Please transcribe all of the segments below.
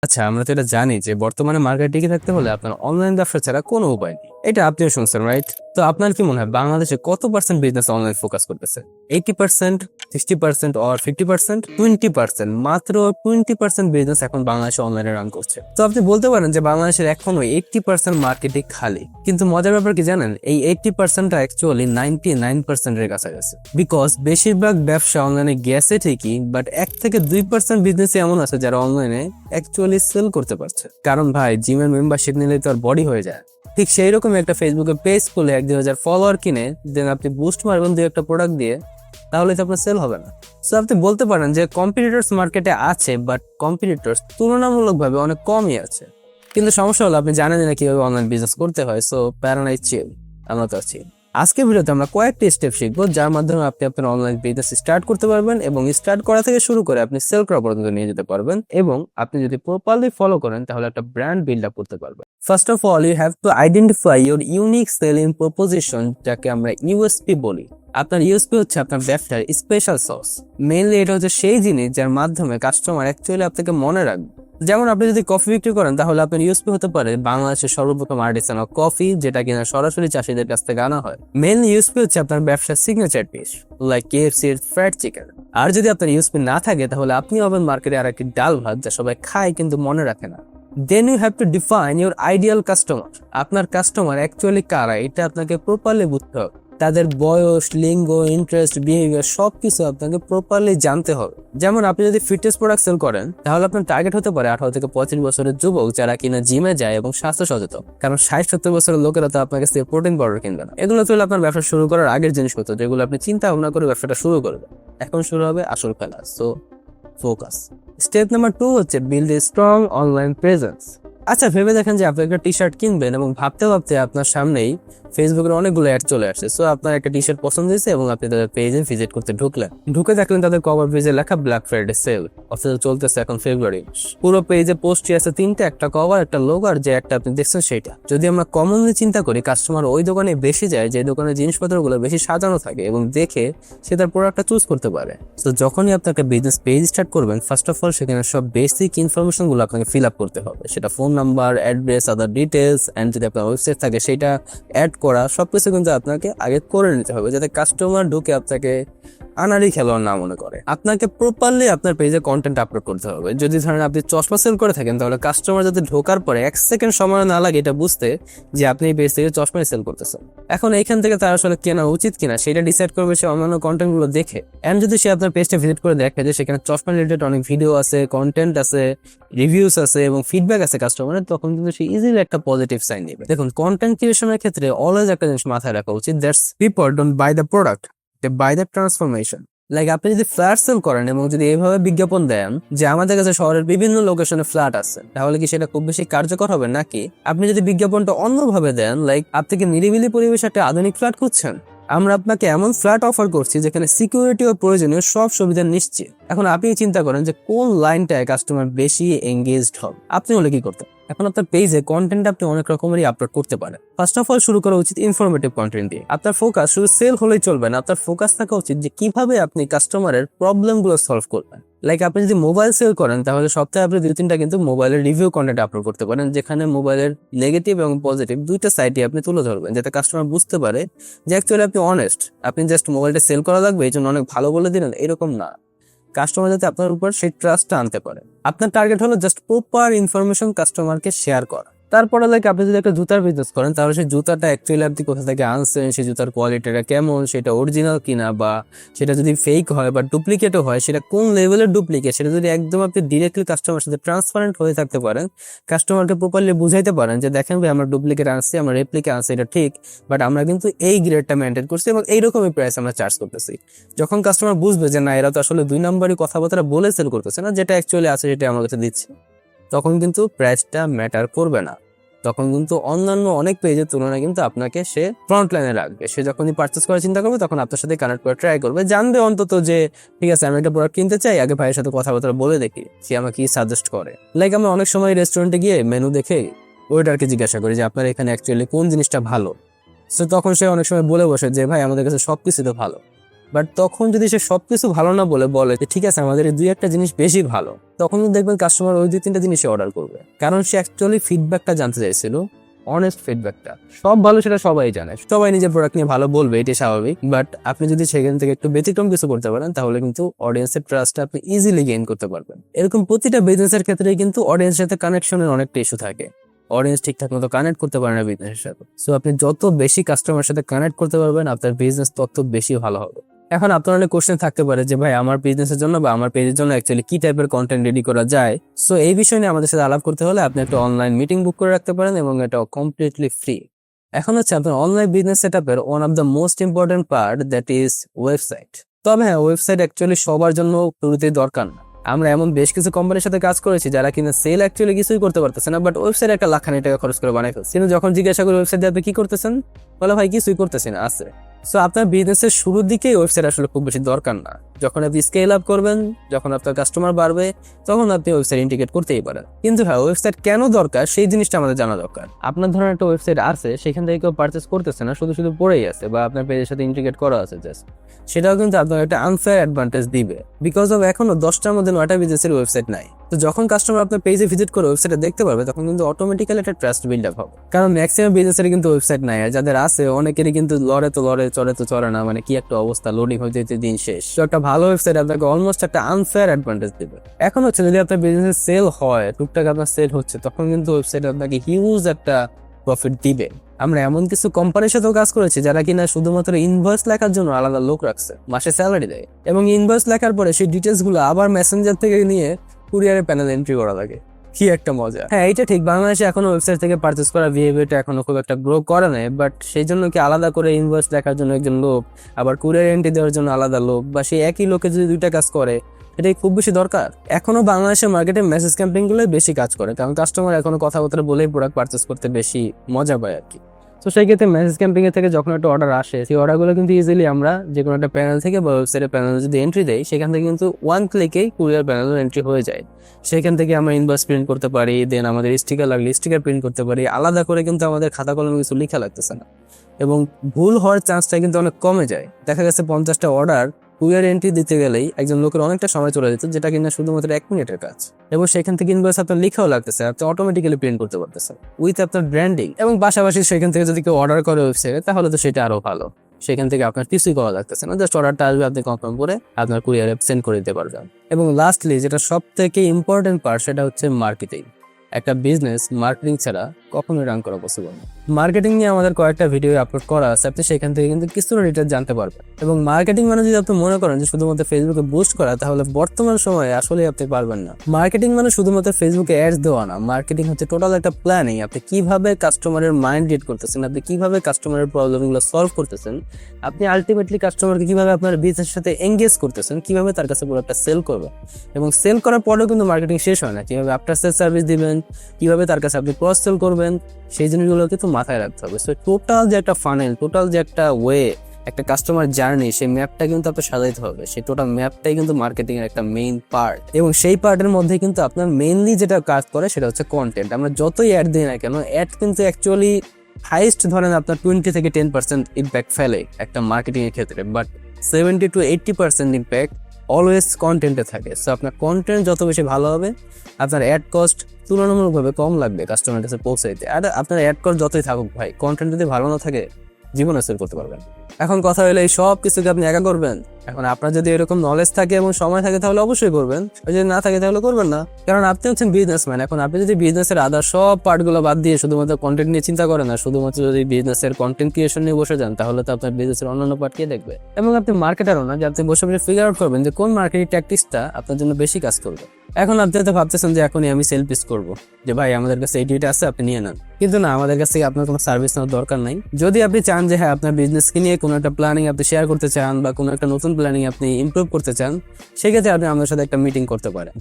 আচ্ছা, আমরা তো এটা জানি যে বর্তমানে মার্কেটে টিকে থাকতে হলে আপনার অনলাইন ব্যবসা ছাড়া কোনো উপায় নেই। এটা আপনিও শুনছেন, রাইট? তো আপনার কি মনে হয় বাংলাদেশে কত পার্সেন্ট বিজনেস অনলাইন ফোকাস করতেছে? 80%, 60% অর 50%, 20%? মাত্র 20% বিজনেস এখন বাংলাদেশে অনলাইনে রান করছে। তো আপনি বলতে পারেন যে বাংলাদেশের এখনো 80% মার্কেটই খালি, কিন্তু মজার ব্যাপার কি জানেন, এই 80%টা অ্যাকচুয়ালি 99% এর কাছাকাছি। বিকজ বেশিরভাগ ব্যবসা অনলাইনে গেছে ঠিকই, বাট 1 থেকে 2% বিজনেস এমন আছে যারা অনলাইনে অ্যাকচুয়ালি সেল করতে পারছে। কারণ ভাই, জিমের মেম্বারশিপ নিলে তো আর বডি হয়ে যায়। ঠিক সেই রকম একটা ফেসবুকে পেজ খুলে 1-2 হাজার ফলোয়ার কিনে দেন আপনি বুস্ট মারবেন 2-একটা প্রোডাক্ট দিয়ে, তাহলে তো আপনার সেল হবে না। সো আপনি বলতে পারেন যে কম্পিটিটরস মার্কেটে আছে, বাট কম্পিটিটরস তুলনামূলকভাবে অনেক কমই আছে। কিন্তু সমস্যা হলো আপনি জানেন না কিভাবে অনলাইন বিজনেস করতে হয়। সো প্যারানাইজ চিল, আমরা তো আছি। আজকের ভিডিওতে আমরা কয়েকটি স্টেপ শিখবো যার মাধ্যমে আপনি আপনার অনলাইন বিজনেস স্টার্ট করতে পারবেন, এবং স্টার্ট করা থেকে শুরু করে আপনি সেল করা পর্যন্ত নিয়ে যেতে পারবেন, এবং আপনি যদি প্রপারলি ফলো করেন তাহলে একটা ব্র্যান্ড বিল্ড আপ করতে পারবেন। First of all, you have to identify your unique selling proposition, যাকে আমরা ইউএসপি বলি। আপনার ইউএসপি হচ্ছে আপনার ব্যবসার স্পেশাল সস। মেইনলি এটা হচ্ছে সেই জিনিস যার মাধ্যমে কাস্টমার অ্যাকচুয়ালি আপনাকে মনে রাখবে। যেমন আপনি যদি কফি বিক্রি করেন তাহলে আপনার ইউএসপি হতে পারে বাংলাদেশের সর্বপ্রথম আর্টিসানাল কফি, যেটা কিনা সরাসরি চাষীদের কাছ থেকে আনা হয়। মেইনলি ইউএসপি হচ্ছে আপনার ব্যবসার সিগনেচার ডিশ, লাইক কেএফসির ফ্রাইড চিকেন। আর যদি আপনার ইউএসপি না থাকে তাহলে আপনি হবেন মার্কেটে আর একটি ডাল ভাত যা সবাই খায় কিন্তু মনে রাখে না। Then you have to define your ideal customer. আপনার কাস্টমার অ্যাকচুয়ালি কারা এটা আপনাকে প্রপারলি বুঝতে হবে। তাদের বয়স, লিঙ্গ, ইন্টারেস্ট, বিহেভিয়ার সবকিছু আপনাকে প্রপারলি জানতে হবে। যেমন আপনি যদি ফিটনেস প্রোডাক্ট সেল করেন তাহলে আপনার টার্গেট হতে পারে 18 থেকে 25 বছরের যুবক যারা কিনা জিমে যায় এবং স্বাস্থ্য সচেতন। কারণ 60-70 বছরের লোকেরা তো আপনাকে প্রোটিন পাউডার কিনবে না। এগুলো তো আপনার ব্যবসা শুরু করার আগের জিনিসপত্র, যেগুলো আপনি চিন্তা ভাবনা করে ব্যবসাটা শুরু করবেন। এখন শুরু হবে আসল খেলা। So focus. স্টেপ নাম্বার 2 হচ্ছে build a strong online presence. আচ্ছা, ভেবে দেখেন যে আপনি একটা টি শার্ট কিনবেন এবং ভাবতে ভাবতে আপনার সামনেই ফেসবুকের অনেকগুলো অ্যাড চলে আসছে। সো আপনার একটা টি শার্ট পছন্দ হয়েছে এবং আপনি তাদের পেজে ভিজিট করতে ঢুকে দেখলেন তাদের কভার পেজে লেখা ব্ল্যাক ফ্রাইডে সেল, অথচ চলতেছে এখন ফেব্রুয়ারি। পুরো পেজে পোস্টই আছে 3টে, একটা কভার, একটা লোগো, আর যে একটা আপনি দেখছেন সেটা। যদি আমরা কমনলি চিন্তা করি, কাস্টমার ওই দোকানে বেশি যায় যে দোকানে জিনিসপত্রগুলো বেশি সাজানো থাকে এবং দেখে সে তার প্রোডাক্টটা চুজ করতে পারে। তো যখনই আপনি একটা বিজনেস পেজ স্টার্ট করবেন, ফার্স্ট অফ অল সেখানে সব বেসিক ইনফরমেশনগুলো আপনাকে ফিল আপ করতে হবে। সেটা phone number, address, other details, and যদি আপনার ওয়েবসাইট থাকে সেটা অ্যাড করা, সবকিছু কিন্তু আপনাকে আগে করে নিতে হবে যাতে কাস্টমার ঢুকে আপনাকে আনারি খেলোয়াড় না মনে করে। আপনাকে প্রপারলি আপনার পেজে কন্টেন্ট আপলোড করতে হবে। যদি ধরেন আপনি চশমা সেল করে থাকেন তাহলে কাস্টমার যাতে ঢোকার পরে 1 সেকেন্ড সময় না লাগে এটা বুঝতে যে আপনি এই পেজ থেকে চশমাই সেল করতেছেন। এখন এইখান থেকে তার আসলে কেনা উচিত কিনা সেটা ডিসাইড করবে সে অন্যান্য কন্টেন্ট গুলো দেখে। এন্ড যদি সে আপনার পেজটা ভিজিট করে দেখে যে সেখানে চশমা রিলেটেড অনেক ভিডিও আছে, কন্টেন্ট আছে, রিভিউস আছে এবং ফিডব্যাক আছে কাস্টমারের, তখন কিন্তু সে ইজিলি একটা পজিটিভ সাইন নেবে। দেখুন, কন্টেন্ট ক্রিয়েশনের ক্ষেত্রে অলওয়েজ একটা জিনিস মাথায় রাখা উচিত, that's people don't buy the product, they buy the transformation. Like আপনি যদি ফ্ল্যাট সেল করেন এবং যদি এইভাবে বিজ্ঞাপন দেন যে আমাদের কাছে শহরের বিভিন্ন লোকেশনে ফ্ল্যাট আছে, তাহলে কি সেটা খুব বেশি কার্যকর হবে? নাকি আপনি যদি বিজ্ঞাপনটা অন্যভাবে দেন, লাইক আপনি কি নিরিবিলি পরিবেশে একটা আধুনিক ফ্ল্যাট খুঁজছেন, আমরা আপনাকে এমন ফ্ল্যাট অফার করছি যেখানে সিকিউরিটি ও প্রয়োজনীয় সব সুবিধা নিশ্চিত। এখন আপনি চিন্তা করেন যে কোন লাইনটায় কাস্টমার বেশি এঙ্গেজড হবে, আপনি হলে কি করতেন? এখন আপনার পেজে কন্টেন্ট আপনি অনেক রকমেরই আপলোড করতে পারেন। ফার্স্ট অফ অল শুরু করা উচিত ইনফরমেটিভ কন্টেন্ট দিয়ে। আপনার ফোকাস শুধু সেল হলেই চলবে না, আপনার ফোকাস থাকা উচিত যে কিভাবে আপনি কাস্টমারের প্রবলেমগুলো সলভ করবেন। লাইক আপনি যদি মোবাইল সেল করেন তাহলে সপ্তাহে আপনি 2-3টা কিন্তু মোবাইলের রিভিউ কন্টেন্ট আপলোড করতে পারেন, যেখানে মোবাইলের নেগেটিভ এবং পজিটিভ দুইটা সাইডই আপনি তুলে ধরবেন, যাতে কাস্টমার বুঝতে পারে যে অ্যাকচুয়ালি আপনি অনেস্ট। আপনি জাস্ট মোবাইলটা সেল করা লাগবে এই জন্য অনেক ভালো বলে দিলেন, এরকম না। কাস্টমার যাতে আপনার উপর সেই ট্রাস্টটা আনতে পারে। আপনার টার্গেট হলো জাস্ট প্রপার ইনফরমেশন কাস্টমারকে শেয়ার করা। তারপরে লাইক আপনি যদি একটা জুতার বিজনেস করেন তাহলে সেই জুতাটা অ্যাকচুয়ালি আপনি কোথা থেকে আনছেন, সেই জুতার কোয়ালিটিটা কেমন, সেটা অরিজিনাল কিনা, বা সেটা যদি ফেক হয় বা ডুপ্লিকেটও হয় সেটা কোন লেভেলের ডুপ্লিকেট, সেটা যদি একদম আপনি ডিরেক্টলি কাস্টমার সাথে ট্রান্সপারেন্ট হয়ে থাকতে পারেন, কাস্টমারকে প্রপারলি বুঝাইতে পারেন যে দেখেন ভাই, আমরা ডুপ্লিকেট আনছি, আমরা রেপ্লিকা আনছি, এটা ঠিক, বাট আমরা কিন্তু এই গ্রেডটা মেনটেন করছি এবং এইরকমই প্রাইস আমরা চার্জ করতেছি। যখন কাস্টমার বুঝবে যে না, এরা তো আসলে 2 নম্বরই কথাবার্তা বলে সেল করতেছে না, যেটা অ্যাকচুয়ালি আছে সেটা আমার কাছে দিচ্ছে, তখন কিন্তু প্রাইসটা ম্যাটার করবে না। তখন কিন্তু অন্যান্য অনেক পেজের তুলনায় কিন্তু আপনাকে সে ফ্রন্ট লাইনে রাখবে। সে যখনই পারচেস করার চিন্তা করবে তখন আপনার সাথে কানেক্ট করে ট্রাই করবে, জানবে অন্তত যে ঠিক আছে আমি একটা প্রোডাক্ট কিনতে চাই, আগে ভাইয়ের সাথে কথাবার্তা বলে দেখি সে আমাকে কি সাজেস্ট করে। লাইক আমরা অনেক সময় রেস্টুরেন্টে গিয়ে মেনু দেখে ওয়েটারকে জিজ্ঞাসা করি যে আপনার এখানে অ্যাকচুয়ালি কোন জিনিসটা ভালো। সো তখন সে অনেক সময় বলে বসে যে ভাই আমাদের কাছে সবকিছু তো ভালো। বাট তখন যদি সে সবকিছু ভালো না বলে যে ঠিক আছে আমাদের এই 2-1টা জিনিস বেশি ভালো, তখন দেখবেন কাস্টমার ওই 2-3টা জিনিসই অর্ডার করবে, কারণ সে অ্যাকচুয়ালি ফিডব্যাকটা জানতে চাইছিল, অনেস্ট ফিডব্যাকটা। সব ভালো সেটা সবাই জানে, সবাই নিজের প্রোডাক্ট নিয়ে ভালো বলবে, এটা স্বাভাবিক। বাট আপনি যদি সেখান থেকে একটু ব্যতিক্রম কিছু করতে পারেন তাহলে কিন্তু অডিয়েন্সের ট্রাস্টটা আপনি ইজিলি গেইন করতে পারবেন। এরকম প্রতিটা বিজনেসের ক্ষেত্রে কিন্তু অডিয়েন্সের সাথে কানেকশনের অনেকটা ইস্যু থাকে, অডিয়েন্স ঠিকঠাক মতো কানেক্ট করতে পারে না বিজনেসের সাথে। সো আপনি যত বেশি কাস্টমারের সাথে কানেক্ট করতে পারবেন আপনার বিজনেস তত বেশি ভালো হবে। এখন আপনার অনেক কোশ্চেন থাকতে পারে যে ভাই আমার বিজনেসের জন্য বা আমার পেজের জন্য অ্যাকচুয়ালি কি টাইপের কন্টেন্ট রেডি করা যায়। সো এই বিষয় নিয়ে আমাদের সাথে আলাপ করতে হলে আপনি একটা অনলাইন মিটিং বুক করে রাখতে পারেন এবং এটা কমপ্লিটলি ফ্রি। এখন হচ্ছে আপনার অনলাইন বিজনেস সেটআপের one of the most important part, that is website. তবে হ্যাঁ, ওয়েবসাইট অ্যাকচুয়ালি সবার জন্য শুরুতেই দরকার না। আমরা এমন বেশ কিছু কোম্পানির সাথে কাজ করেছি যারা কিনা সেল অ্যাকচুয়ালি কিছুই করতে পারতেছে না, বাট ওয়েবসাইট একটা লাখানি টাকা খরচ করে বানাই ফেলছে। কিন্তু যখন জিজ্ঞাসা করি ওয়েবসাইট দিয়ে আপনি কি করতেছেন, বলে ভাই কিছুই করতেছি না, আছে। সো আপনার বিজনেসের শুরুর দিকেই ওয়েবসাইট আসলে খুব বেশি দরকার না। যখন আপনি স্কেল আপ করবেন, যখন আপনার কাস্টমার বাড়বে, তখন আপনি ওয়েবসাইট ইন্টিগ্রেট করতেই পারেন। কিন্তু হ্যাঁ, ওয়েবসাইট কেন দরকার সেই জিনিসটা আমাদের জানা দরকার। আপনার ধরেন একটা ওয়েবসাইট আছে, সেখান থেকে কেউ পারচেস করতেছে না, শুধু শুধু পড়েই আছে, বা আপনার পেজের সাথে ইন্টিগ্রেট করা আছে জাস্ট, সেটাও কিন্তু আপনার একটা আনফেয়ার অ্যাডভান্টেজ দিবে। বিকজ অফ এখনো 10টার মধ্যে 9টা বিজনেসের ওয়েবসাইট নাই। তো যখন কাস্টমার আপনার পেজে ভিজিট করে ওয়েবসাইটে দেখতে পারবে, তখন কিন্তু অটোমেটিক্যালি একটা ট্রাস্ট বিল্ড আপ হবে। কারণ ম্যাক্সিমাম বিজনেসের কিন্তু ওয়েবসাইট নাই, আর যাদের আছে অনেকেরই কিন্তু লড়ে তো লড়ে, চড়ে তো চড়ে না, মানে কি একটা অবস্থা, লোডিং হইতে হইতে দিন শেষ। তো একটা ভালো ওয়েবসাইট আপনাকে অলমোস্ট একটা আনফেয়ার অ্যাডভান্টেজ দিবে। এখন হচ্ছে যদি আপনার বিজনেস সেল হয়, টুকটাক আপনার সেল হচ্ছে, তখন কিন্তু ওয়েবসাইট আপনাকে হিউজ একটা প্রফিট দিবে। আমরা এমন কিছু কোম্পানির সাথেও কাজ করেছি যারা কিনা শুধুমাত্র ইনভয়েস লেখার জন্য আলাদা লোক রাখছে, মাসে স্যালারি দেয়, এবং ইনভয়েস লেখার পরে সেই ডিটেলস গুলো আবার মেসেঞ্জার থেকে নিয়ে কুরিয়ারে প্যানেল এন্ট্রি করা লাগে। কি একটা মজা। হ্যাঁ, এটা ঠিক, বাংলাদেশে এখনো ওয়েবসাইট থেকে পারচেস করা বিহেভিয়ারটা এখনো খুব একটা গ্রো করে নাই। বাট সেই জন্য কি আলাদা করে ইনভয়েস লেখার জন্য একজন লোক, আবার কুরিয়ার এন্ট্রি দেওয়ার জন্য আলাদা লোক, বা সেই একই লোকে যদি 2টা কাজ করে, এটাই খুব বেশি দরকার। এখনো বাংলাদেশের মার্কেটে মেসেজ ক্যাম্পেইন গুলো বেশি কাজ করে, কারণ কাস্টমার এখনো কথাবার্তা বলেই প্রোডাক্ট পারচেস করতে বেশি মজা পায় আর কি। তো সেই ক্ষেত্রে মেসেজ ক্যাম্পেইন থেকে যখন একটা অর্ডার আসে, সেই অর্ডারগুলো কিন্তু ইজিলি আমরা যে কোনো একটা প্যানেল থেকে বা ওয়েবসাইটের প্যানেলে যদি এন্ট্রি দেই, সেখান থেকে কিন্তু 1 ক্লিকেই কুরিয়ার প্যানেলে এন্ট্রি হয়ে যায়। সেখান থেকে আমরা ইনভয়েস প্রিন্ট করতে পারি, দেন আমাদের স্টিকার লাগলে স্টিকার প্রিন্ট করতে পারি। আলাদা করে কিন্তু আমাদের খাতা কলমে কিছু লেখা লাগতেছে না, এবং ভুল হওয়ার চান্সটা কিন্তু অনেক কমে যায়। দেখা গেছে 50টা অর্ডার কুরিয়ার এন্ট্রি দিতে গেলেই একজন লোকের অনেকটা সময় চলে যেত, যেটা কিনা শুধুমাত্র 1 মিনিটের কাজ। এবং সেখান থেকে ইনভয়েস আপনার লেখাও লাগতেছে, আপনি অটোমেটিক্যালি প্রিন্ট করতে পারতেছেন উইথ আপনার ব্র্যান্ডিং। এবং পাশাপাশি সেখান থেকে যদি কেউ অর্ডার করে ওয়েবসাইটে, তাহলে তো সেটা আরো ভালো। সেখান থেকে আপনার কিছুই করা লাগতেছে না, জাস্ট অর্ডারটা আসবে, আপনি কনফার্ম করে আপনার কুরিয়ারে সেন্ড করে দিতে পারবেন। এবং লাস্টলি যেটা সব থেকে ইম্পর্টেন্ট পার্ট, সেটা হচ্ছে মার্কেটিং। একটা বিজনেস মার্কেটিং ছাড়া কখনোই রান করা পসিবল না। মার্কেটিং নিয়ে আমাদের কয়েকটা ভিডিও আপলোড করা আছে, আপনি সেখান থেকে কিন্তু কিছুটা ডিটেইলস জানতে পারবেন। এবং মার্কেটিং মানে যদি আপনি মনে করেন যে শুধুমাত্র ফেসবুকে বুস্ট করা, তাহলে বর্তমান সময়ে আসলে আপনি পারবেন না। মার্কেটিং মানে শুধুমাত্র ফেসবুকে অ্যাডস দেওয়া না, মার্কেটিং হচ্ছে টোটাল একটা প্ল্যানিং। আপনি কিভাবে কাস্টমারের মাইন্ড রিড করতেছেন, আপনি কিভাবে কাস্টমারের প্রবলেমগুলো সলভ করতেছেন, আপনি আলটিমেটলি কাস্টমারকে কিভাবে আপনার বিজনেসের সাথে এঙ্গেজ করতেছেন, কিভাবে তার কাছে পুরো একটা সেল করবেন। এবং সেল করার পরেও কিন্তু মার্কেটিং শেষ হয় না, কিভাবে আফটার সেল সার্ভিস দিবেন, কিভাবে তার কাছে আপনি ক্রস সেল করবেন, সেই জিনিসগুলো কিন্তু মাথায় রাখতে হবে। সো টোটাল যে একটা ফানেল, টোটাল যে একটা ওয়ে, একটা কাস্টমার জার্নি, সেই ম্যাপটা কিন্তু আপনার সাজাইতে হবে। সেই টোটাল ম্যাপটাই কিন্তু মার্কেটিং এর একটা মেইন পার্ট। এবং সেই পার্টের মধ্যে কিন্তু আপনার মেইনলি যেটা কাজ করে সেটা হচ্ছে কন্টেন্ট। আমরা যতই অ্যাড দিই না কেন, অ্যাড কিন্তু অ্যাকচুয়ালি হাইস্ট ধরেন আপনার 20 থেকে 10% ইম্প্যাক্ট ফেলে একটা মার্কেটিং এর ক্ষেত্রে, বাট 70 to 80% ইম্প্যাক্ট অলওয়েজ কন্টেন্টে থাকে। সো আপনার কন্টেন্ট যত বেশি ভালো হবে, আপনার অ্যাড কস্ট তুলনামূলকভাবে কম লাগবে কাস্টমারের কাছে পৌঁছাইতে। আর আপনার অ্যাড কস্ট যতই থাকুক ভাই, কন্টেন্ট যদি ভালো না থাকে, জীবনে সেল করতে পারবেন। এখন কথা হলো এই সব কিছুকে আপনি একা করবেন। এখন আপনার যদি এরকম নলেজ থাকে এবং সময় থাকে, তাহলে অবশ্যই করবেন, যদি না থাকে তাহলে করবেন না। কারণ আপনি হচ্ছেন বিজনেসম্যান। এখন আপনি যদি বিজনেসের আদার সব পার্টগুলো বাদ দিয়ে শুধুমাত্র কন্টেন্ট নিয়ে চিন্তা করেন, না শুধুমাত্র যদি বিজনেসের কন্টেন্ট ক্রিয়েশন নিয়ে বসে যান, তাহলে তো আপনার বিজনেসের অন্যান্য পার্ট কে দেখবে। এবং আপনি মার্কেটারও না যে আপনি বসে বসে ফিগার আউট করবেন যে কোন মার্কেটিং ট্যাকটিক্সটা আপনার জন্য বেশি কাজ করবে। এখন আপনি হয়তো ভাবতেছেন যে এখনই আমি সেল পিচ করবো, যে ভাই আমাদের কাছে এই ডিটা আছে, আপনি নিয়ে নেন। কিন্তু না, আমাদের কাছ থেকে আপনার কোনো সার্ভিস নেওয়ার দরকার নাই। যদি আপনি চান যে হ্যাঁ আপনার বিজনেসকে নিয়ে কোনো একটা প্ল্যানিং আপনি শেয়ার করতে চান, বা কোনো একটা নতুন প্ল্যানিং আপনি ইমপ্রুভ করতে চান, সেক্ষেত্রে আপনি আমাদের সাথে একটা মিটিং করতে পারেন।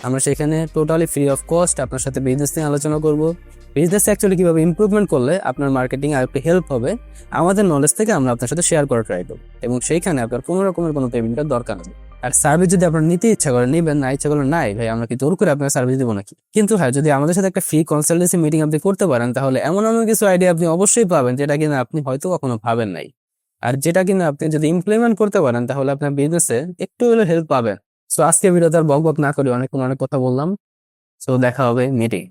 আমরা সেখানে টোটালি ফ্রি অফ কস্ট আপনার সাথে বিজনেস নিয়ে আলোচনা করব। বিজনেস অ্যাকচুয়ালি কীভাবে ইমপ্রুভমেন্ট করলে আপনার মার্কেটিং আর একটু হেল্প হবে, আমাদের নলেজ থেকে আমরা আপনার সাথে শেয়ার করা ট্রাই করব। এবং সেইখানে আপনার কোনো রকমের কোনো পেমেন্টের দরকার নেই। আর সার্ভিস যদি আপনার নিতে ইচ্ছা করে নেবেন, না ইচ্ছা করলে নাই, ভাই আমরা কি জোর করে আপনার সার্ভিস দেবো নাকি? কিন্তু হ্যাঁ, যদি আমাদের সাথে একটা ফ্রি কনসালটেন্সি মিটিং আপনি করতে পারেন, তাহলে এমন কিছু আইডিয়া আপনি অবশ্যই পাবেন, যেটা কিনা আপনি হয়তো কখনো ভাবেন নাই। আর যেটা কিনা আপনি যদি ইমপ্লিমেন্ট করতে পারেন তাহলে আপনার বিজনেসে একটু হলেও হেল্প পাবেন। সো আজকে ভিডিওতে আর বক বক না করি, অনেক কথা বললাম। সো দেখা হবে মিটিং।